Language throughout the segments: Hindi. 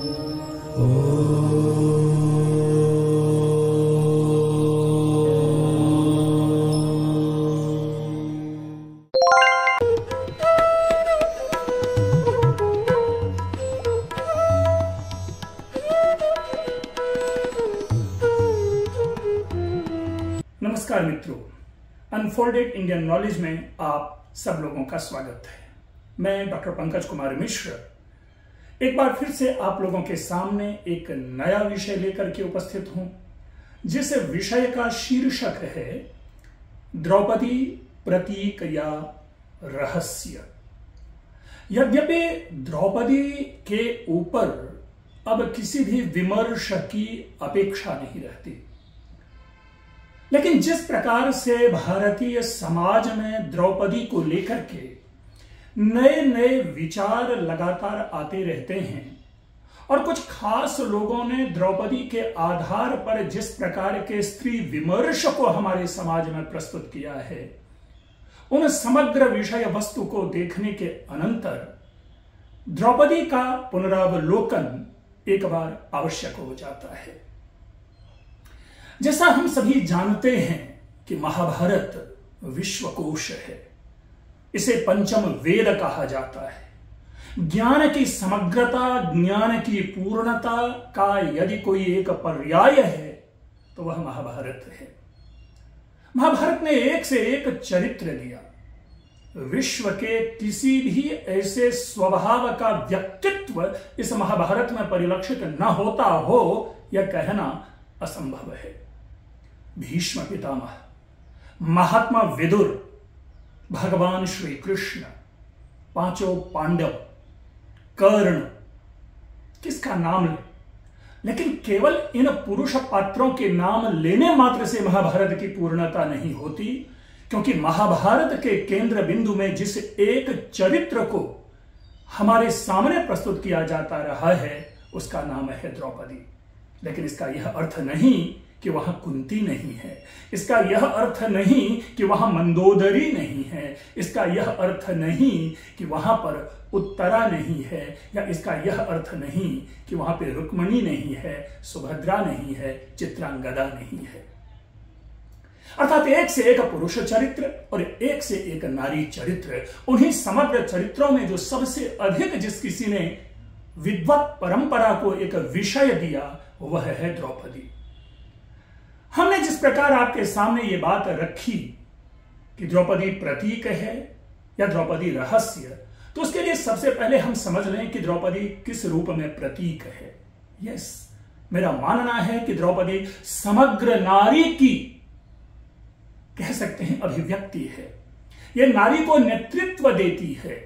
नमस्कार मित्रों, अनफोल्डेड इंडियन नॉलेज में आप सब लोगों का स्वागत है। मैं डॉक्टर पंकज कुमार मिश्र एक बार फिर से आप लोगों के सामने एक नया विषय लेकर के उपस्थित हूं, जिस विषय का शीर्षक है द्रौपदी प्रतीक या रहस्य। यद्यपि द्रौपदी के ऊपर अब किसी भी विमर्श की अपेक्षा नहीं रहती, लेकिन जिस प्रकार से भारतीय समाज में द्रौपदी को लेकर के नए नए विचार लगातार आते रहते हैं और कुछ खास लोगों ने द्रौपदी के आधार पर जिस प्रकार के स्त्री विमर्श को हमारे समाज में प्रस्तुत किया है, उन समग्र विषय वस्तु को देखने के अनंतर द्रौपदी का पुनरावलोकन एक बार आवश्यक हो जाता है। जैसा हम सभी जानते हैं कि महाभारत विश्वकोश है, इसे पंचम वेद कहा जाता है। ज्ञान की समग्रता, ज्ञान की पूर्णता का यदि कोई एक पर्याय है तो वह महाभारत है। महाभारत ने एक से एक चरित्र दिया। विश्व के किसी भी ऐसे स्वभाव का व्यक्तित्व इस महाभारत में परिलक्षित न होता हो, यह कहना असंभव है। भीष्म पितामह, महात्मा विदुर, भगवान श्री कृष्ण, पांचों पांडव, कर्ण, किसका नाम ले, लेकिन केवल इन पुरुष पात्रों के नाम लेने मात्र से महाभारत की पूर्णता नहीं होती, क्योंकि महाभारत के केंद्र बिंदु में जिस एक चरित्र को हमारे सामने प्रस्तुत किया जाता रहा है उसका नाम है द्रौपदी। लेकिन इसका यह अर्थ नहीं कि वहां कुंती नहीं है, इसका यह अर्थ नहीं कि वहां मंदोदरी नहीं है, इसका यह अर्थ नहीं कि वहां पर उत्तरा नहीं है, या इसका यह अर्थ नहीं कि वहां पे रुक्मणी नहीं है, सुभद्रा नहीं है, चित्रांगदा नहीं है। अर्थात एक से एक पुरुष चरित्र और एक से एक नारी चरित्र, उन्हीं समग्र चरित्रों में जो सबसे अधिक जिस किसी ने विद्वत परंपरा को एक विषय दिया वह है द्रौपदी। हमने जिस प्रकार आपके सामने ये बात रखी कि द्रौपदी प्रतीक है या द्रौपदी रहस्य, तो उसके लिए सबसे पहले हम समझ लें कि द्रौपदी किस रूप में प्रतीक है। यस, मेरा मानना है कि द्रौपदी समग्र नारी की, कह सकते हैं, अभिव्यक्ति है। यह नारी को नेतृत्व देती है।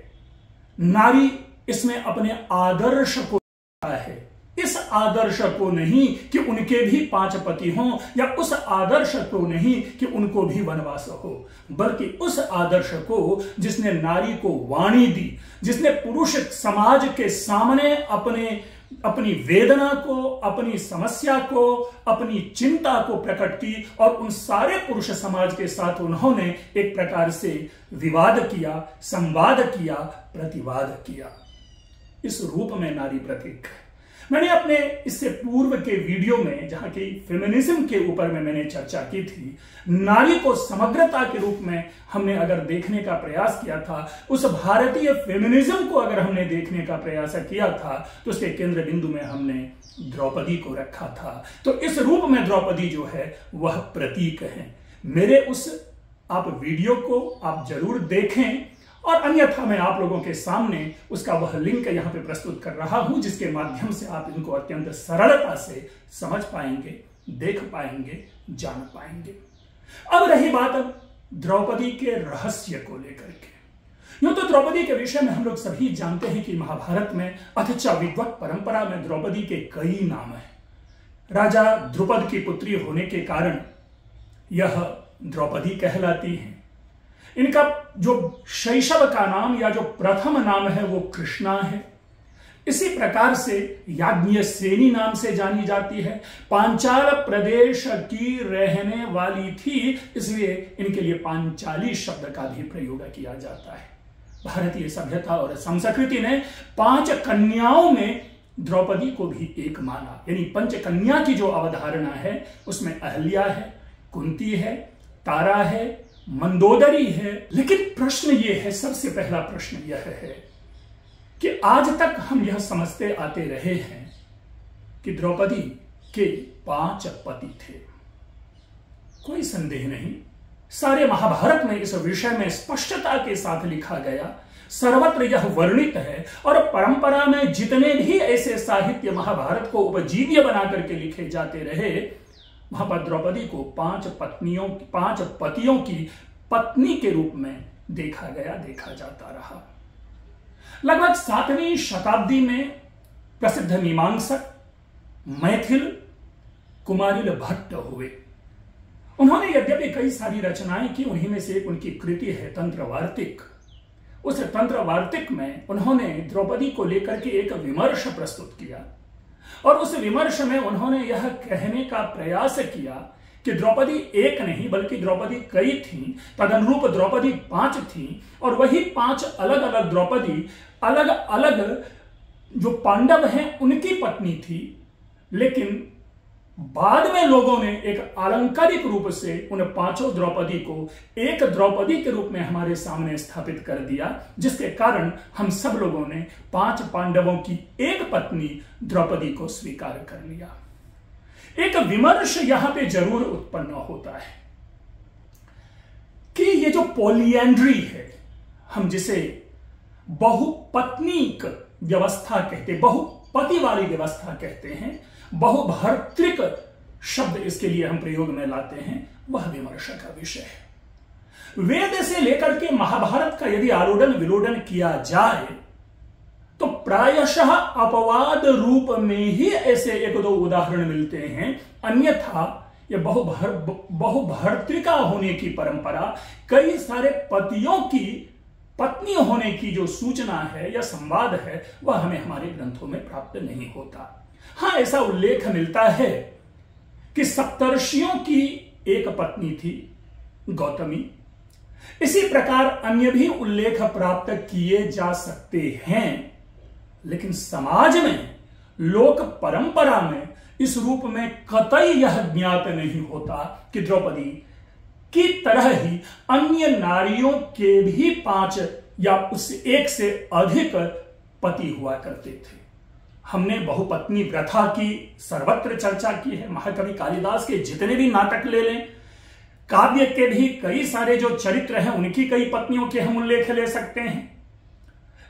नारी इसमें अपने आदर्श को है। इस आदर्श को नहीं कि उनके भी 5 पति हों, या उस आदर्श को नहीं कि उनको भी वनवास हो, बल्कि उस आदर्श को जिसने नारी को वाणी दी, जिसने पुरुष समाज के सामने अपनी वेदना को, अपनी समस्या को, अपनी चिंता को प्रकट की, और उन सारे पुरुष समाज के साथ उन्होंने एक प्रकार से विवाद किया, संवाद किया, प्रतिवाद किया। इस रूप में नारी प्रतीक है। मैंने अपने इससे पूर्व के वीडियो में, जहां की फेमिनिज्म के ऊपर में मैंने चर्चा की थी, नारी को समग्रता के रूप में हमने अगर देखने का प्रयास किया था, उस भारतीय फेमिनिज्म को अगर हमने देखने का प्रयास किया था, तो उसके केंद्र बिंदु में हमने द्रौपदी को रखा था। तो इस रूप में द्रौपदी जो है वह प्रतीक है। मेरे उस आप वीडियो को आप जरूर देखें, और अन्यथा मैं आप लोगों के सामने उसका वह लिंक यहां पे प्रस्तुत कर रहा हूं, जिसके माध्यम से आप इनको अत्यंत सरलता से समझ पाएंगे, देख पाएंगे, जान पाएंगे। अब रही बात द्रौपदी के रहस्य को लेकर के। यूं तो द्रौपदी के विषय में हम लोग सभी जानते हैं कि महाभारत में अथचा विद्वत परंपरा में द्रौपदी के कई नाम हैं। राजा द्रुपद की पुत्री होने के कारण यह द्रौपदी कहलाती है। इनका जो शैशव का नाम या जो प्रथम नाम है वो कृष्णा है। इसी प्रकार से याज्ञसेनी नाम से जानी जाती है। पांचाल प्रदेश की रहने वाली थी, इसलिए इनके लिए पांचाली शब्द का भी प्रयोग किया जाता है। भारतीय सभ्यता और संस्कृति ने 5 कन्याओं में द्रौपदी को भी एक माना। यानी पंचकन्या की जो अवधारणा है उसमें अहल्या है, कुंती है, तारा है, मंदोदरी है। लेकिन प्रश्न ये है, सबसे पहला प्रश्न यह है कि आज तक हम यह समझते आते रहे हैं कि द्रौपदी के 5 पति थे। कोई संदेह नहीं, सारे महाभारत में इस विषय में स्पष्टता के साथ लिखा गया, सर्वत्र यह वर्णित है। और परंपरा में जितने भी ऐसे साहित्य महाभारत को उपजीव्य बना करके लिखे जाते रहे, वहां पर द्रौपदी को 5 पतियों की पत्नी के रूप में देखा गया, देखा जाता रहा। लगभग 7वीं शताब्दी में प्रसिद्ध मीमांसक मैथिल कुमारिल भट्ट हुए। उन्होंने यद्यपि कई सारी रचनाएं की, उन्हीं में से एक उनकी कृति है तंत्र वार्तिक। उस तंत्र वार्तिक में उन्होंने द्रौपदी को लेकर के एक विमर्श प्रस्तुत किया और उस विमर्श में उन्होंने यह कहने का प्रयास किया कि द्रौपदी एक नहीं बल्कि द्रौपदी कई थी, तदनुरूप द्रौपदी 5 थी और वही 5 अलग अलग द्रौपदी अलग अलग जो पांडव हैं उनकी पत्नी थी। लेकिन बाद में लोगों ने एक आलंकारिक रूप से उन 5 द्रौपदी को एक द्रौपदी के रूप में हमारे सामने स्थापित कर दिया, जिसके कारण हम सब लोगों ने 5 पांडवों की एक पत्नी द्रौपदी को स्वीकार कर लिया। एक विमर्श यहां पे जरूर उत्पन्न होता है कि ये जो पॉलिएंड्री है, हम जिसे बहुपत्नीक व्यवस्था कहते, बहुपति वाली व्यवस्था कहते हैं, बहुभर्तृक शब्द इसके लिए हम प्रयोग में लाते हैं, वह विमर्श का विषय है। वेद से लेकर के महाभारत का यदि आलोडन विलोडन किया जाए तो प्रायशः अपवाद रूप में ही ऐसे 1-2 उदाहरण मिलते हैं। अन्यथा यह बहुभर्तृका होने की परंपरा, कई सारे पतियों की पत्नी होने की जो सूचना है या संवाद है, वह हमें हमारे ग्रंथों में प्राप्त नहीं होता। हां, ऐसा उल्लेख मिलता है कि सप्तर्षियों की एक पत्नी थी गौतमी। इसी प्रकार अन्य भी उल्लेख प्राप्त किए जा सकते हैं, लेकिन समाज में, लोक परंपरा में इस रूप में कतई यह ज्ञात नहीं होता कि द्रौपदी की तरह ही अन्य नारियों के भी 5 या उससे 1 से अधिक पति हुआ करते थे। हमने बहुपत्नी प्रथा की सर्वत्र चर्चा की है। महाकवि कालिदास के जितने भी नाटक ले लें, काव्य के भी कई सारे जो चरित्र हैं उनकी कई पत्नियों के हम उल्लेख ले सकते हैं।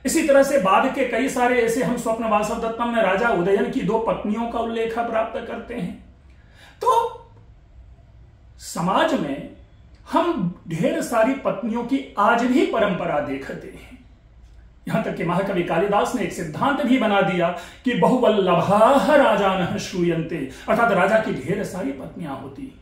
इसी तरह से बाद के कई सारे ऐसे हम स्वप्न वासव दत्तम में राजा उदयन की 2 पत्नियों का उल्लेख प्राप्त करते हैं। तो समाज में हम ढेर सारी पत्नियों की आज भी परंपरा देखते हैं। यहां तक कि महाकवि कालिदास ने एक सिद्धांत भी बना दिया कि बहुवल्लभाः राजानः श्रूयन्ते, अर्थात राजा की ढेर सारी पत्नियां होती।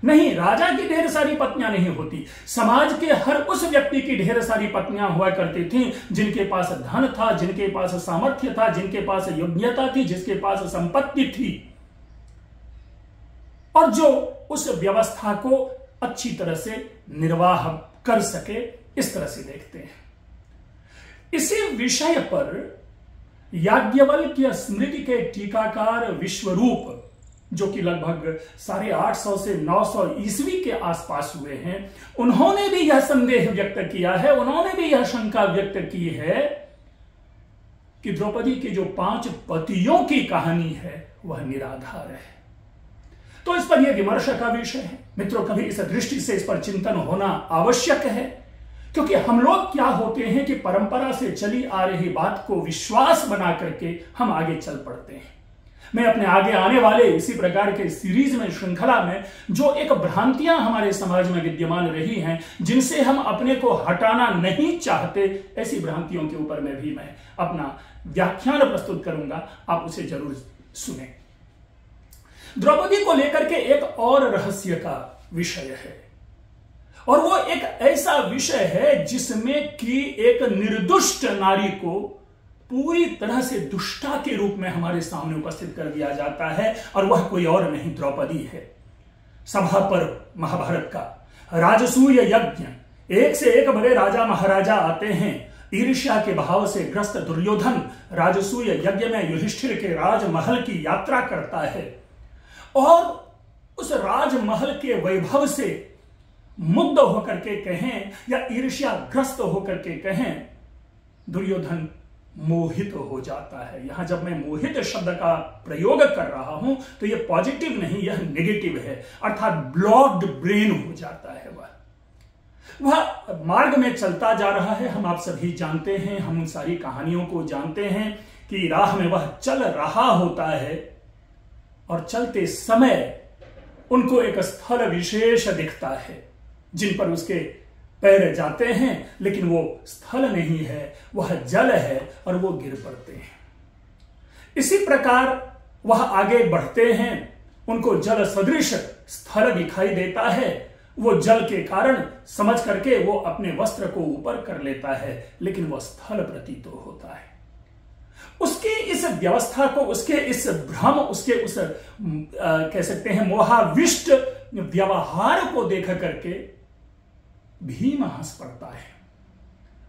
नहीं, राजा की ढेर सारी पत्नियां नहीं होती, समाज के हर उस व्यक्ति की ढेर सारी पत्नियां हुआ करती थी जिनके पास धन था, जिनके पास सामर्थ्य था, जिनके पास योग्यता थी, जिसके पास संपत्ति थी और जो उस व्यवस्था को अच्छी तरह से निर्वाह कर सके, इस तरह से देखते हैं। इसी विषय पर याज्ञवल्क्य स्मृति के टीकाकार विश्वरूप, जो कि लगभग 850 से 900 ईस्वी के आसपास हुए हैं, उन्होंने भी यह संदेह व्यक्त किया है, उन्होंने भी यह शंका व्यक्त की है कि द्रौपदी के जो 5 पतियों की कहानी है वह निराधार है। तो इस पर यह विमर्श का विषय है मित्रों। कभी इस दृष्टि से इस पर चिंतन होना आवश्यक है, क्योंकि हम लोग क्या होते हैं कि परंपरा से चली आ रही बात को विश्वास बना करके हम आगे चल पड़ते हैं। मैं अपने आगे आने वाले इसी प्रकार के सीरीज में, श्रृंखला में, जो एक भ्रांतियां हमारे समाज में विद्यमान रही हैं, जिनसे हम अपने को हटाना नहीं चाहते, ऐसी भ्रांतियों के ऊपर में भी मैं अपना व्याख्यान प्रस्तुत करूंगा। आप उसे जरूर सुने। द्रौपदी को लेकर के एक और रहस्य का विषय है, और वो एक ऐसा विषय है जिसमें कि एक निर्दुष्ट नारी को पूरी तरह से दुष्टा के रूप में हमारे सामने उपस्थित कर दिया जाता है, और वह कोई और नहीं, द्रौपदी है। सभा पर महाभारत का राजसूय यज्ञ, एक से एक बड़े राजा महाराजा आते हैं, ईर्ष्या के भाव से ग्रस्त दुर्योधन राजसूय यज्ञ में युधिष्ठिर के राजमहल की यात्रा करता है और उस राजमहल के वैभव से मुग्ध होकर के कहें या ईर्ष्या ग्रस्त होकर के कहें, दुर्योधन मोहित हो जाता है। यहां जब मैं मोहित शब्द का प्रयोग कर रहा हूं तो यह पॉजिटिव नहीं, यह नेगेटिव है, अर्थात ब्लॉक्ड ब्रेन हो जाता है। वह मार्ग में चलता जा रहा है। हम आप सभी जानते हैं, हम उन सारी कहानियों को जानते हैं कि राह में वह चल रहा होता है और चलते समय उनको एक स्थल विशेष दिखता है जिन पर उसके पैर जाते हैं, लेकिन वो स्थल नहीं है, वह जल है और वो गिर पड़ते हैं। इसी प्रकार वह आगे बढ़ते हैं, उनको जल सदृश स्थल दिखाई देता है। वो जल के कारण समझ करके वो अपने वस्त्र को ऊपर कर लेता है, लेकिन वह स्थल प्रतीत होता है। उसकी इस व्यवस्था को, उसके इस भ्रम, उसके उस कह सकते हैं मोहाविष्ट व्यवहार को देख करके भीम हंस पड़ता है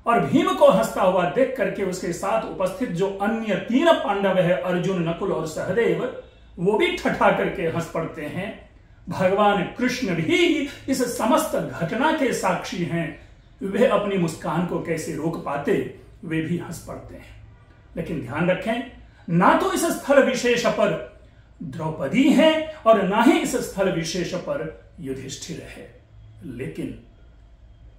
और भीम को हंसता हुआ देख करके उसके साथ उपस्थित जो अन्य 3 पांडव है, अर्जुन, नकुल और सहदेव, वो भी ठठा करके हंस पड़ते हैं। भगवान कृष्ण भी इस समस्त घटना के साक्षी हैं। वे अपनी मुस्कान को कैसे रोक पाते, वे भी हंस पड़ते हैं। लेकिन ध्यान रखें, ना तो इस स्थल विशेष पर द्रौपदी है और ना ही इस स्थल विशेष पर युधिष्ठिर है। लेकिन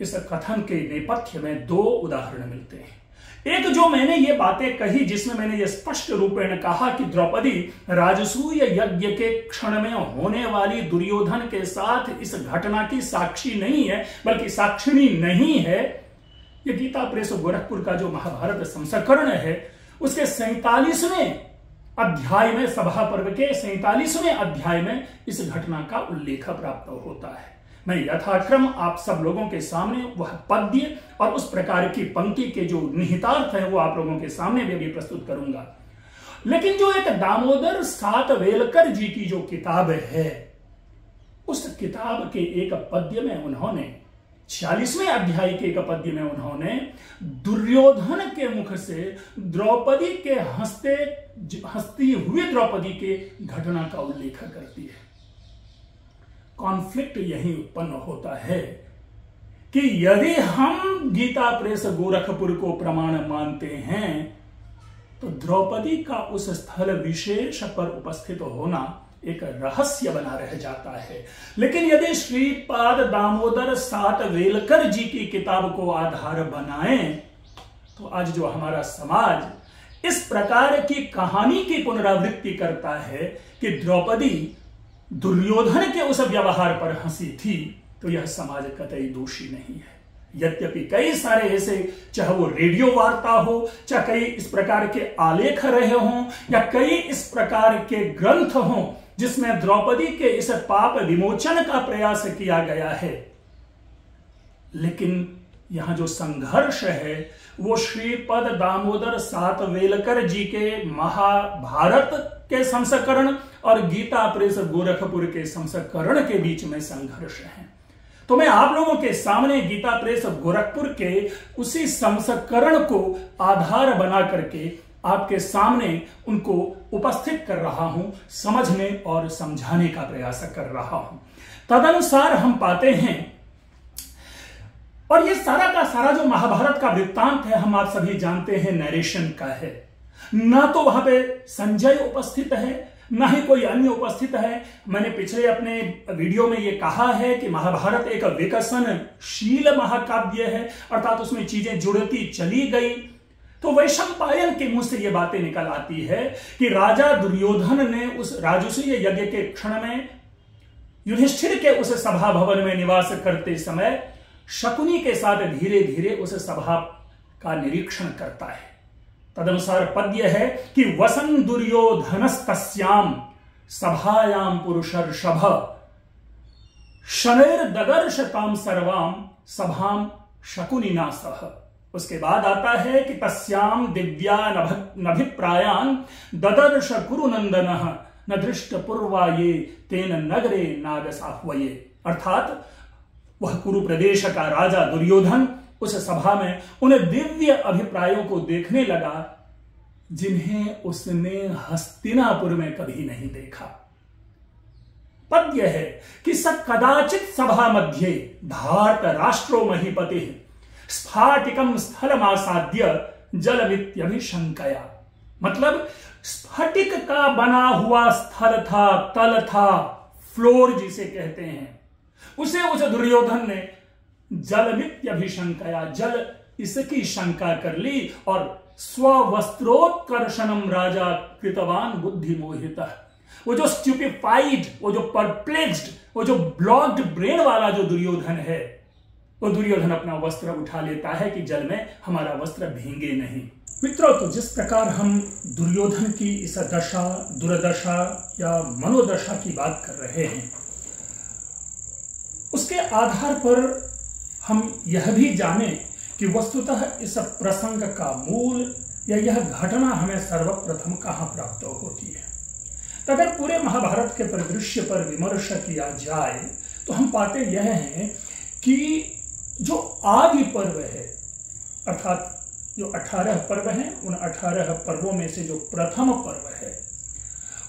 इस कथन के नेपथ्य में 2 उदाहरण मिलते हैं। एक जो मैंने ये बातें कही जिसमें मैंने ये स्पष्ट रूपेण कहा कि द्रौपदी राजसूय यज्ञ के क्षण में होने वाली दुर्योधन के साथ इस घटना की साक्षी नहीं है, बल्कि साक्षिणी नहीं है। ये गीता प्रेस गोरखपुर का जो महाभारत संस्करण है उसके 47वें अध्याय में, सभा पर्व के 47वें अध्याय में इस घटना का उल्लेख प्राप्त होता है। मैं यथाक्रम आप सब लोगों के सामने वह पद्य और उस प्रकार की पंक्ति के जो निहितार्थ है वो आप लोगों के सामने भी प्रस्तुत करूंगा। लेकिन जो एक दामोदर सातवेलकर जी की जो किताब है, उस किताब के एक पद्य में उन्होंने 46वें अध्याय के एक पद्य में उन्होंने दुर्योधन के मुख से द्रौपदी के हंसती हुई द्रौपदी के घटना का उल्लेख करती है। कॉन्फ्लिक्ट यही उत्पन्न होता है कि यदि हम गीता प्रेस गोरखपुर को प्रमाण मानते हैं तो द्रौपदी का उस स्थल विशेष पर उपस्थित होना एक रहस्य बना रह जाता है। लेकिन यदि श्रीपाद दामोदर सातवेलकर जी की किताब को आधार बनाएं तो आज जो हमारा समाज इस प्रकार की कहानी की पुनरावृत्ति करता है कि द्रौपदी दुर्योधन के उस व्यवहार पर हंसी थी, तो यह समाज कतई दोषी नहीं है। यद्यपि कई सारे ऐसे, चाहे वो रेडियो वार्ता हो, चाहे कई इस प्रकार के आलेख रहे हों या कई इस प्रकार के ग्रंथ हों जिसमें द्रौपदी के इस पाप विमोचन का प्रयास किया गया है, लेकिन यहां जो संघर्ष है वो श्रीपद दामोदर सातवेलकर जी के महाभारत के संस्करण और गीता प्रेस गोरखपुर के संस्करण के बीच में संघर्ष है। तो मैं आप लोगों के सामने गीता प्रेस गोरखपुर के उसी संस्करण को आधार बना करके आपके सामने उनको उपस्थित कर रहा हूं, समझने और समझाने का प्रयास कर रहा हूं। तदनुसार हम पाते हैं, और ये सारा का सारा जो महाभारत का वृत्तांत है हम आप सभी जानते हैं नरेशन का है। ना तो वहां पे संजय उपस्थित है, ना ही कोई अन्य उपस्थित है। मैंने पिछले अपने वीडियो में ये कहा है कि महाभारत एक विकसनशील महाकाव्य है, अर्थात उसमें चीजें जुड़ती चली गई। तो वैशंपायन के मुंह से ये बातें निकल आती है कि राजा दुर्योधन ने उस राजसूय यज्ञ के क्षण में युधिष्ठिर के उस सभा भवन में निवास करते समय शकुनी के साथ धीरे धीरे उस सभा का निरीक्षण करता है। तदनुसार पद्य है कि वसन दुर्योधनस्तस्याम सभायाम पुरुषर्षभ शनैर ददर्श ताम सर्वाम सभाम शकुनिना सह। उसके बाद आता है कि तस्याम दिव्या नभिप्रायान ददर्श कुरुनंदनः न दृष्ट पूर्वा ये तेन नगरे नागसाह्वये। अर्थात वह कुरु प्रदेश का राजा दुर्योधन उस सभा में उन दिव्य अभिप्रायों को देखने लगा जिन्हें उसने हस्तिनापुर में कभी नहीं देखा। पद्य है कि स कदाचित सभा मध्ये भारत राष्ट्रो महीपति स्फाटिकम स्थलमासाद्य जलमित्यभिशंकया। मतलब स्फटिक का बना हुआ स्थल था, तल था, फ्लोर जिसे कहते हैं, उसे उस दुर्योधन ने जलमित्यभिशंकया, जल इसकी शंका कर ली और स्ववस्त्रोत्कर्षणम राजा कृतवान बुद्धि मोहिता। वो जो स्ट्यूपिफाइड, वो जो परप्लेक्स्ड, वो जो ब्लॉक्ड ब्रेन वाला जो दुर्योधन है, वो दुर्योधन अपना वस्त्र उठा लेता है कि जल में हमारा वस्त्र भींगे नहीं। मित्रों, तो जिस प्रकार हम दुर्योधन की इस दशा, दुर्दशा या मनोदशा की बात कर रहे हैं, उसके आधार पर हम यह भी जाने कि वस्तुतः इस प्रसंग का मूल या यह घटना हमें सर्वप्रथम कहां प्राप्त होती है। तो अगर पूरे महाभारत के परिदृश्य पर विमर्श किया जाए तो हम पाते यह हैं कि जो आदि पर्व है, अर्थात जो 18 पर्व हैं, उन 18 पर्वों में से जो प्रथम पर्व है,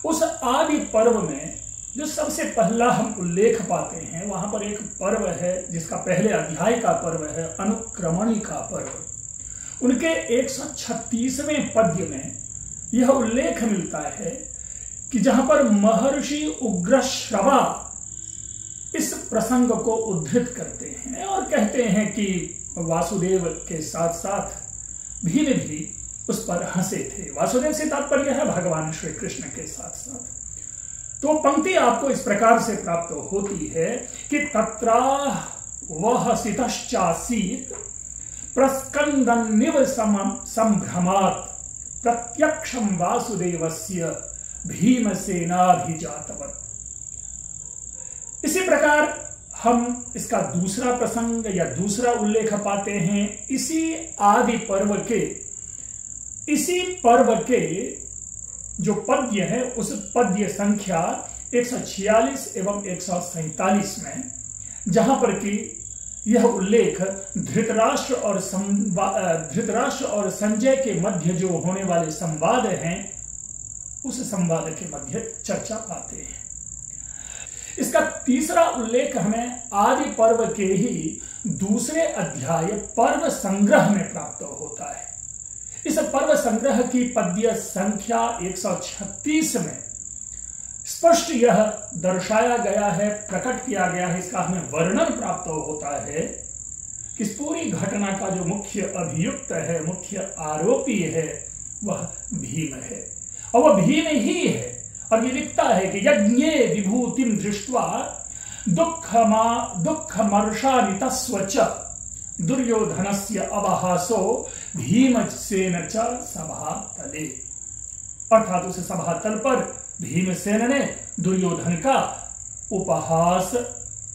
उस आदि पर्व में जो सबसे पहला हम उल्लेख पाते हैं, वहां पर एक पर्व है जिसका पहले अध्याय का पर्व है अनुक्रमणी का पर्व। उनके 136वें पद्य में यह उल्लेख मिलता है कि जहां पर महर्षि उग्रश्रवा इस प्रसंग को उद्धृत करते हैं और कहते हैं कि वासुदेव के साथ साथ भीम भी उस पर हंसे थे। वासुदेव से तात्पर्य है भगवान श्री कृष्ण के साथ साथ। तो पंक्ति आपको इस प्रकार से प्राप्त होती है कि तत्रा वह सितश्चासीत प्रस्कंदन्निव संभ्रमात् प्रत्यक्षम वासुदेवस्य भीमसेनाभिजातवत्। इसी प्रकार हम इसका दूसरा प्रसंग या दूसरा उल्लेख पाते हैं इसी आदि पर्व के, इसी पर्व के जो पद्य है उस पद्य संख्या 146 एवं 147 में, जहां पर कि यह उल्लेख धृतराष्ट्र और संजय के मध्य जो होने वाले संवाद हैं, उस संवाद के मध्य चर्चा पाते हैं। इसका तीसरा उल्लेख हमें आदि पर्व के ही दूसरे अध्याय पर्व संग्रह में प्राप्त होता है। इस पर्व संग्रह की पद्य संख्या 136 में स्पष्ट यह दर्शाया गया है, प्रकट किया गया है, इसका हमें वर्णन प्राप्त होता है कि इस पूरी घटना का जो मुख्य अभियुक्त है, मुख्य आरोपी है, वह भीम है और वह भीम ही है। और ये लिखता है कि यज्ञे विभूतिम दृष्ट्वा दुःखमर्षानितस्व च दुर्योधनस्य अवहासो भीमसेन च सभातले। अर्थात उस सभातल पर भीमसेन ने दुर्योधन का उपहास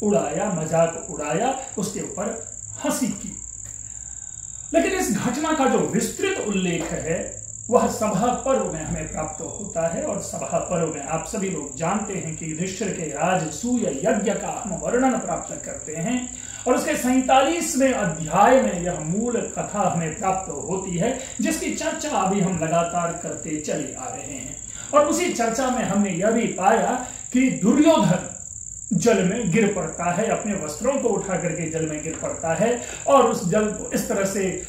उड़ाया, मजाक उड़ाया, उसके ऊपर हंसी की। लेकिन इस घटना का जो विस्तृत उल्लेख है वह सभा पर्व में हमें प्राप्त होता है। और सभा पर्व में आप सभी लोग जानते हैं कि युधिष्ठिर के राजसूय यज्ञ का हम वर्णन प्राप्त करते हैं और उसके 47वें अध्याय में यह मूल कथा हमें प्राप्त होती है, जिसकी चर्चा अभी हम लगातार करते चले आ रहे हैं। और उसी चर्चा में हमने यह भी पाया कि दुर्योधन जल में गिर पड़ता है, अपने वस्त्रों को उठा करके जल में गिर पड़ता है और उस जल को इस तरह से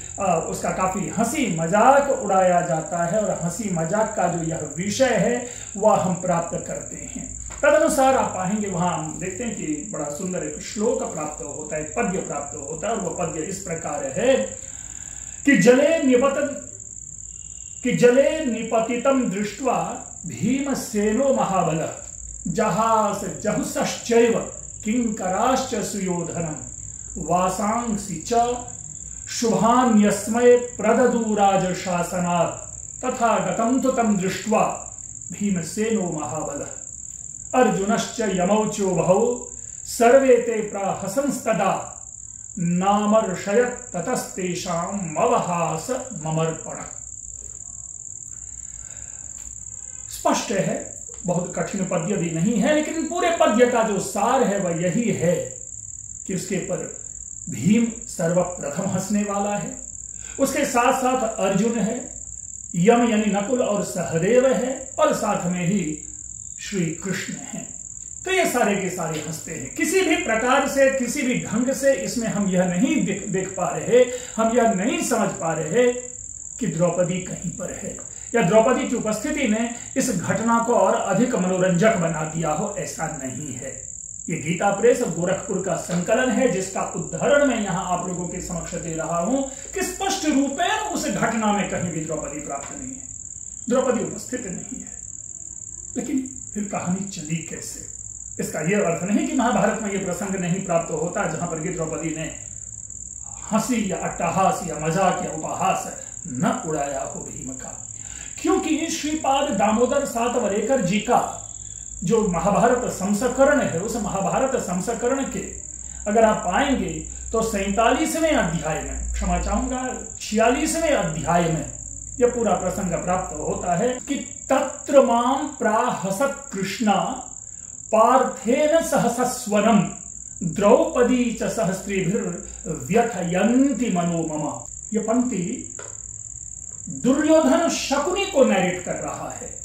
उसका काफी हंसी मजाक उड़ाया जाता है। और हंसी मजाक का जो यह विषय है वह हम प्राप्त करते हैं। तदनुसार आप पाएंगे वहां हम देखते हैं कि बड़ा सुंदर एक श्लोक प्राप्त होता है, पद्य प्राप्त होता है। और वह पद्य इस प्रकार है कि जले निपतितम दृष्ट्वा भीमसेनो महाबल जहास जहुसश्चैव किंकराश्च सुयोधनम वासांसि च शुभान्यस्मै प्रददू राजशासनात् तथा गतं तु तं दृष्ट्वा भीमसेनो महाबल अर्जुनश्च यमौचोभौ सर्वे ते प्रहसंस्तदा नामर्षयत् ततस्तेषां मवहास ममर्पण। स्पष्ट है, बहुत कठिन पद्य भी नहीं है, लेकिन पूरे पद्य का जो सार है वह यही है कि उसके पर भीम सर्वप्रथम हंसने वाला है, उसके साथ साथ अर्जुन है, यम यानी नकुल और सहदेव है, और साथ में ही श्री कृष्ण है। तो ये सारे के सारे हंसते हैं। किसी भी प्रकार से, किसी भी ढंग से इसमें हम यह नहीं देख पा रहे, हम यह नहीं समझ पा रहे कि द्रौपदी कहीं पर है, या द्रौपदी की उपस्थिति ने इस घटना को और अधिक मनोरंजक बना दिया हो, ऐसा नहीं है। ये गीता प्रेस गोरखपुर का संकलन है, जिसका उदाहरण मैं यहां आप लोगों के समक्ष दे रहा हूं कि स्पष्ट रूप में उस घटना में कहीं भी द्रौपदी प्राप्त नहीं है, द्रौपदी उपस्थित नहीं है। लेकिन फिर कहानी चली कैसे? इसका यह अर्थ नहीं कि महाभारत में यह प्रसंग नहीं प्राप्त होता जहां पर कि द्रौपदी ने हंसी या अट्टहास या मजाक या उपहास न उड़ाया हो भीम का, क्योंकि श्रीपाद दामोदर सातवलेकर जी का जो महाभारत संस्करण है, उस महाभारत संस्करण के अगर आप पाएंगे तो 47वें अध्याय में, क्षमा चाहूंगा 46वें अध्याय में यह पूरा प्रसंग प्राप्त होता है कि तत्र माम प्राहसत कृष्णा पार्थेन सहसस्वरम द्रौपदी च सहस्त्रीभिर व्यथयन्ति मनो मम। यह पंक्ति दुर्योधन शकुनी को नरेट कर रहा है,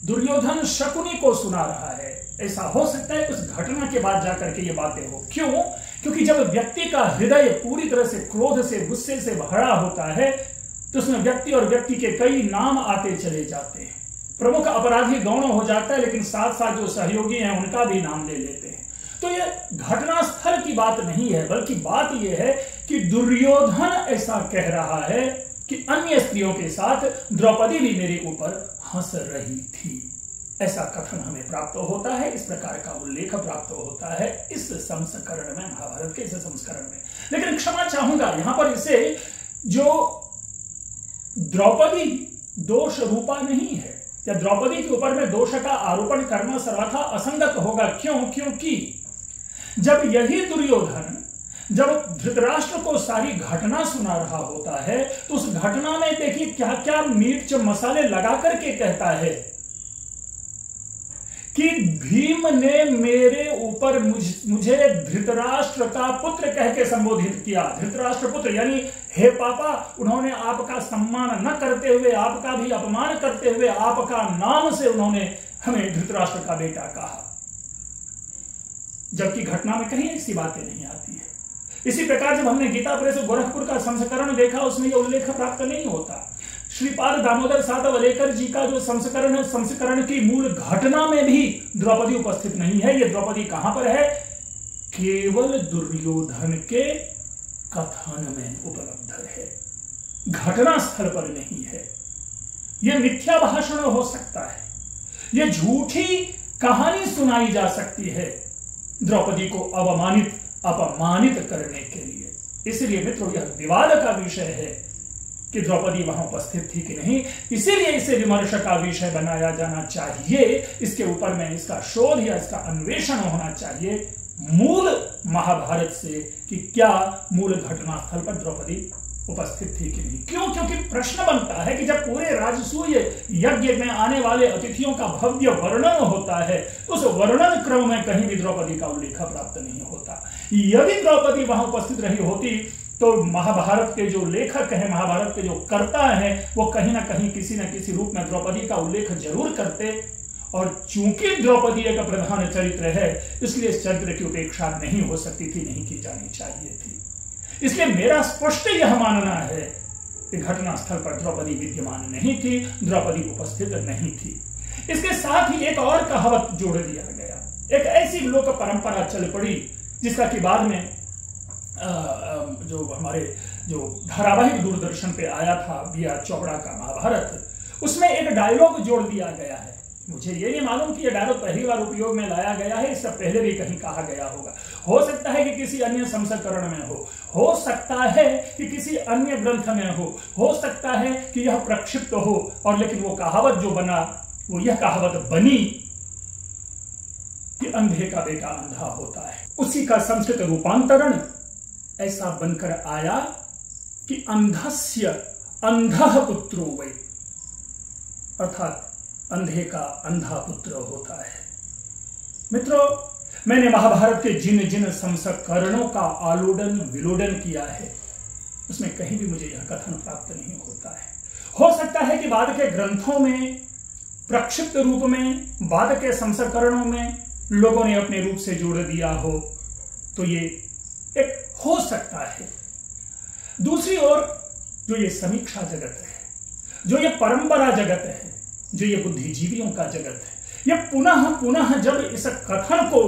दुर्योधन शकुनी को सुना रहा है। ऐसा हो सकता है उस घटना के बाद जाकर के ये बातें हो। क्यों? क्योंकि जब व्यक्ति का हृदय पूरी तरह से क्रोध से, गुस्से से भरा होता है तो उसमें व्यक्ति और व्यक्ति के कई नाम आते चले जाते हैं। प्रमुख अपराधी गौण हो जाता है, लेकिन साथ साथ जो सहयोगी हैं उनका भी नाम ले लेते हैं। तो यह घटनास्थल की बात नहीं है, बल्कि बात यह है कि दुर्योधन ऐसा कह रहा है कि अन्य स्त्रियों के साथ द्रौपदी भी मेरे ऊपर हंस रही थी। ऐसा कथन हमें प्राप्त होता है, इस प्रकार का उल्लेख प्राप्त होता है इस संस्करण में, महाभारत के इस संस्करण में। लेकिन क्षमा चाहूंगा, यहां पर इसे जो द्रौपदी दोष रूपा नहीं है, या द्रौपदी के ऊपर में दोष का आरोपण करना सर्वथा असंगत होगा। क्यों? क्योंकि जब यही दुर्योधन जब धृतराष्ट्र को सारी घटना सुना रहा होता है तो उस घटना में देखिए क्या क्या मिर्च मसाले लगा करके कहता है कि भीम ने मेरे ऊपर मुझे धृतराष्ट्र का पुत्र कह के संबोधित किया। धृतराष्ट्र पुत्र यानी हे पापा, उन्होंने आपका सम्मान न करते हुए, आपका भी अपमान करते हुए, आपका नाम से उन्होंने हमें धृतराष्ट्र का बेटा कहा, जबकि घटना में कहीं ऐसी बातें नहीं आती है। इसी प्रकार जब हमने गीता प्रेस गोरखपुर का संस्करण देखा, उसमें यह उल्लेख प्राप्त नहीं होता। श्रीपाद दामोदर सातवलेकर जी का जो संस्करण है, संस्करण की मूल घटना में भी द्रौपदी उपस्थित नहीं है। यह द्रौपदी कहां पर है? केवल दुर्योधन के कथन में उपलब्ध है, घटना स्थल पर नहीं है। यह मिथ्या भाषण हो सकता है, यह झूठी कहानी सुनाई जा सकती है द्रौपदी को अपमानित करने के लिए। इसलिए मित्रों, यह विवाद का विषय है कि द्रौपदी वहां उपस्थित थी कि नहीं, इसीलिए इसे विमर्श का विषय बनाया जाना चाहिए। इसके ऊपर में इसका शोध या इसका अन्वेषण होना चाहिए मूल महाभारत से कि क्या मूल घटनास्थल पर द्रौपदी उपस्थित थी कि नहीं। क्यों? क्योंकि प्रश्न बनता है कि जब पूरे राजसूय यज्ञ में आने वाले अतिथियों का भव्य वर्णन होता है, उस वर्णन क्रम में कहीं भी द्रौपदी का उल्लेख प्राप्त नहीं होता। यदि द्रौपदी वहां उपस्थित रही होती तो महाभारत के जो लेखक हैं, महाभारत के जो कर्ता हैं, वो कहीं ना कहीं किसी न किसी रूप में द्रौपदी का उल्लेख जरूर करते। और चूंकि द्रौपदी एक प्रधान चरित्र है, इसलिए इस चरित्र की उपेक्षा नहीं हो सकती थी, नहीं की जानी चाहिए थी। इसलिए मेरा स्पष्ट यह मानना है कि घटनास्थल पर द्रौपदी विद्यमान नहीं थी, द्रौपदी उपस्थित नहीं थी। इसके साथ ही एक और कहावत जोड़ दिया गया, एक ऐसी लोक परंपरा चल पड़ी जिसका कि बाद में जो हमारे जो धारावाहिक दूरदर्शन पे आया था B.R. चोपड़ा का महाभारत, उसमें एक डायलॉग जोड़ दिया गया है। मुझे ये नहीं मालूम कि यह डायलॉग पहली बार उपयोग में लाया गया है, इससे पहले भी कहीं कहा गया होगा। हो सकता है कि किसी अन्य संस्करण में हो सकता है कि किसी अन्य ग्रंथ में हो सकता है कि यह प्रक्षिप्त हो, और लेकिन वो कहावत जो बना, वो यह कहावत बनी कि अंधे का बेटा अंधा होता है। उसी का संस्कृत रूपांतरण ऐसा बनकर आया कि अंधस्य अंधः पुत्रो वै, अर्थात अंधे का अंधा पुत्र होता है। मित्रों, मैंने महाभारत के जिन जिन संस्करणों का आलोडन विलोडन किया है उसमें कहीं भी मुझे यह कथन प्राप्त नहीं होता है। हो सकता है कि बाद के ग्रंथों में प्रक्षिप्त रूप में बाद के संस्करणों में लोगों ने अपने रूप से जोड़ दिया हो, तो ये एक हो सकता है। दूसरी ओर जो ये समीक्षा जगत है, जो ये परंपरा जगत है, जो ये बुद्धिजीवियों का जगत है, ये पुनः पुनः जब इस कथन को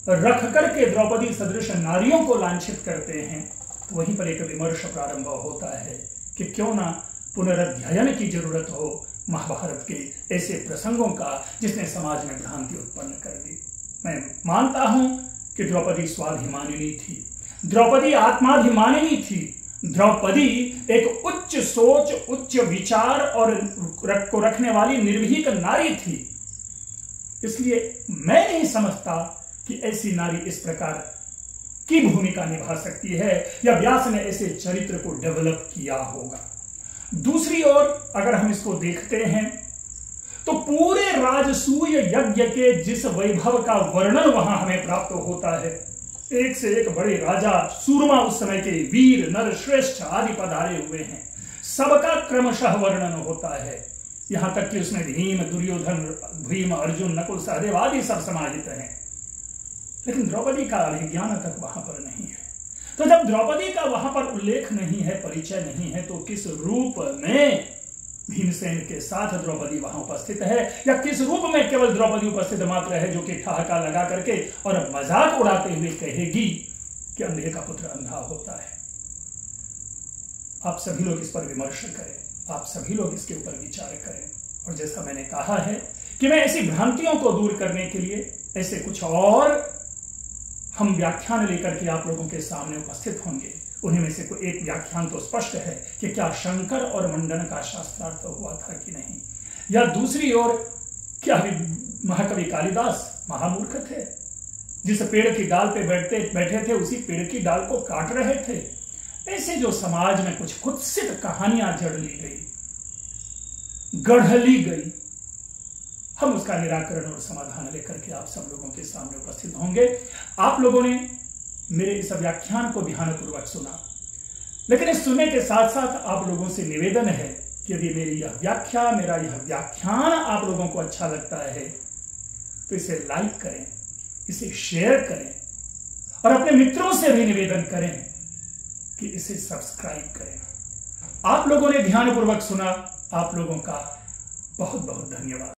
रख करके द्रौपदी सदृश नारियों को लांछित करते हैं तो वहीं पर एक विमर्श प्रारंभ होता है कि क्यों ना पुनरअध्ययन की जरूरत हो महाभारत के ऐसे प्रसंगों का जिसने समाज में भ्रांति उत्पन्न कर दी। मैं मानता हूं कि द्रौपदी स्वाभिमानिनी थी, द्रौपदी आत्माभिमानिनी थी, द्रौपदी एक उच्च सोच उच्च विचार और को रखने वाली निर्भीक नारी थी। इसलिए मैं नहीं समझता कि ऐसी नारी इस प्रकार की भूमिका निभा सकती है या व्यास ने ऐसे चरित्र को डेवलप किया होगा। दूसरी ओर अगर हम इसको देखते हैं तो पूरे राजसूय यज्ञ के जिस वैभव का वर्णन वहां हमें प्राप्त होता है, एक से एक बड़े राजा सूरमा उस समय के वीर नर श्रेष्ठ आदि पधारे हुए हैं, सबका क्रमशः वर्णन होता है। यहां तक कि उसमें भीम दुर्योधन भीम अर्जुन नकुल सहदेव आदि सब समाहित हैं, लेकिन द्रौपदी का अभिज्ञान तक वहां पर नहीं है। तो जब द्रौपदी का वहां पर उल्लेख नहीं है, परिचय नहीं है, तो किस रूप में भीमसेन के साथ द्रौपदी वहां उपस्थित है या किस रूप में केवल द्रौपदी उपस्थित मात्र है जो कि ठहाका लगा करके और मजाक उड़ाते हुए कहेगी कि अंधे का पुत्र अंधा होता है। आप सभी लोग इस पर विमर्श करें, आप सभी लोग इसके ऊपर विचार करें। और जैसा मैंने कहा है कि मैं ऐसी भ्रांतियों को दूर करने के लिए ऐसे कुछ और हम व्याख्यान लेकर के आप लोगों के सामने उपस्थित होंगे। उन्हीं में से कोई एक व्याख्यान तो स्पष्ट है कि क्या शंकर और मंडन का शास्त्रार्थ हुआ था कि नहीं, या दूसरी ओर क्या महाकवि कालिदास महामूर्ख थे, जिस पेड़ की डाल पे बैठे थे उसी पेड़ की डाल को काट रहे थे। ऐसे जो समाज में कुछ कुत्सित कहानियां जड़ ली गई, गढ़ ली गई, हम उसका निराकरण और समाधान लेकर के आप सब लोगों के सामने उपस्थित होंगे। आप लोगों ने मेरे इस व्याख्यान को ध्यानपूर्वक सुना, लेकिन इस सुनने के साथ साथ आप लोगों से निवेदन है कि यदि मेरी यह व्याख्या मेरा यह व्याख्यान आप लोगों को अच्छा लगता है तो इसे लाइक करें, इसे शेयर करें और अपने मित्रों से भी निवेदन करें कि इसे सब्सक्राइब करें। आप लोगों ने ध्यानपूर्वक सुना, आप लोगों का बहुत बहुत धन्यवाद।